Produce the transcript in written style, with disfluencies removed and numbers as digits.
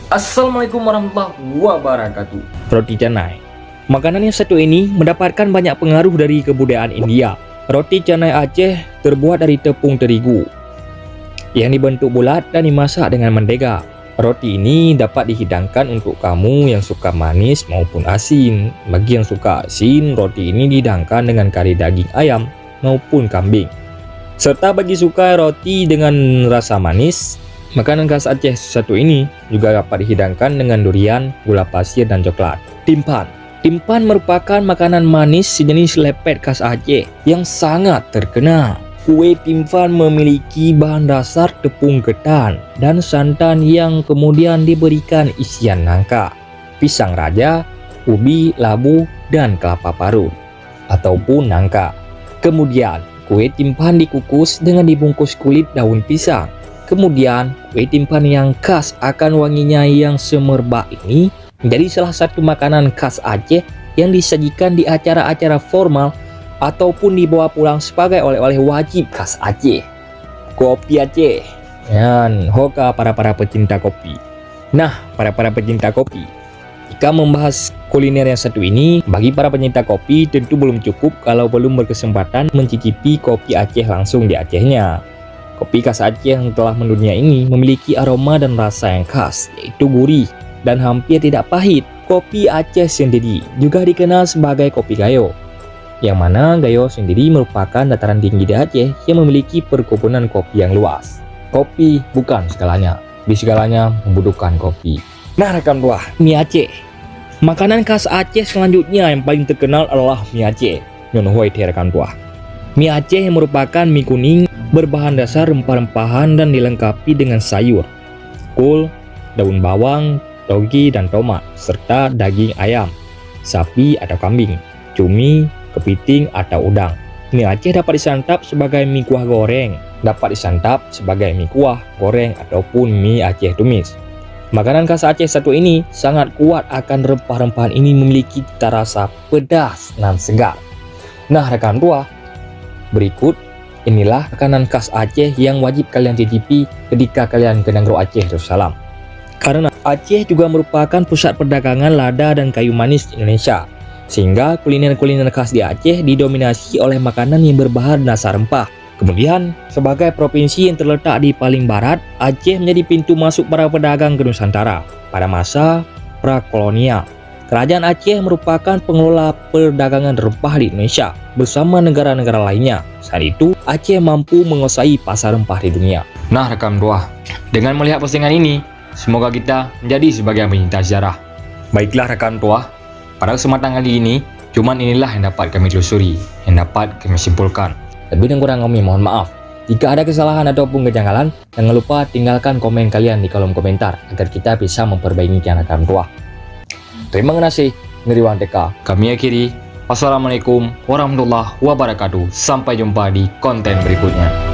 Assalamualaikum warahmatullahi wabarakatuh. Roti canai. Makanan yang satu ini mendapatkan banyak pengaruh dari kebudayaan India. Roti canai Aceh terbuat dari tepung terigu yang dibentuk bulat dan dimasak dengan mentega. Roti ini dapat dihidangkan untuk kamu yang suka manis maupun asin. Bagi yang suka asin, roti ini dihidangkan dengan kari daging ayam maupun kambing. Serta bagi suka roti dengan rasa manis, makanan khas Aceh satu ini juga dapat dihidangkan dengan durian, gula pasir, dan coklat. Timpan. Timpan merupakan makanan manis sejenis lepet khas Aceh yang sangat terkenal. Kue timpan memiliki bahan dasar tepung ketan dan santan yang kemudian diberikan isian nangka, pisang raja, ubi, labu, dan kelapa parut ataupun nangka. Kemudian kue timpan dikukus dengan dibungkus kulit daun pisang. Kemudian, kue timpan yang khas akan wanginya yang semerbak ini menjadi salah satu makanan khas Aceh yang disajikan di acara-acara formal ataupun dibawa pulang sebagai oleh-oleh wajib khas Aceh. Kopi Aceh. Dan hoka para pecinta kopi. Nah, para pecinta kopi, jika membahas kuliner yang satu ini, bagi para pecinta kopi tentu belum cukup kalau belum berkesempatan mencicipi kopi Aceh langsung di Acehnya. Kopi khas Aceh yang telah mendunia ini memiliki aroma dan rasa yang khas, yaitu gurih dan hampir tidak pahit. Kopi Aceh sendiri juga dikenal sebagai kopi gayo, yang mana gayo sendiri merupakan dataran tinggi di Aceh yang memiliki perkebunan kopi yang luas. Kopi bukan segalanya, di segalanya membutuhkan kopi. Nah rekan buah, mie Aceh. Makanan khas Aceh selanjutnya yang paling terkenal adalah mie Aceh. Nyonohoi rekan buah. Mie Aceh yang merupakan mie kuning berbahan dasar rempah-rempahan dan dilengkapi dengan sayur, kol, daun bawang, toge, dan tomat, serta daging ayam, sapi atau kambing, cumi, kepiting atau udang. Mie Aceh dapat disantap sebagai mie kuah goreng, dapat disantap sebagai mie kuah goreng ataupun mie Aceh tumis. Makanan khas Aceh satu ini sangat kuat akan rempah-rempahan ini memiliki cita rasa pedas dan segar. Nah rekan buah, berikut inilah makanan khas Aceh yang wajib kalian cicipi ketika kalian ke Negro Aceh Darussalam. Karena Aceh juga merupakan pusat perdagangan lada dan kayu manis di Indonesia, sehingga kuliner-kuliner khas di Aceh didominasi oleh makanan yang berbahan dasar rempah. Kemudian, sebagai provinsi yang terletak di paling barat, Aceh menjadi pintu masuk para pedagang ke Nusantara pada masa prakolonial. Kerajaan Aceh merupakan pengelola perdagangan rempah di Indonesia bersama negara-negara lainnya. Saat itu, Aceh mampu menguasai pasar rempah di dunia. Nah rekan buah, dengan melihat postingan ini, semoga kita menjadi sebagai pencinta sejarah. Baiklah rekan buah, pada kesempatan kali ini, cuman inilah yang dapat kami telusuri, yang dapat kami simpulkan. Lebih dan kurang kami mohon maaf. Jika ada kesalahan ataupun kejanggalan, jangan lupa tinggalkan komen kalian di kolom komentar agar kita bisa memperbaiki rekan buah. Terima kasih, Ngeriwan TK. Kami akhiri. Wassalamualaikum warahmatullahi wabarakatuh. Sampai jumpa di konten berikutnya.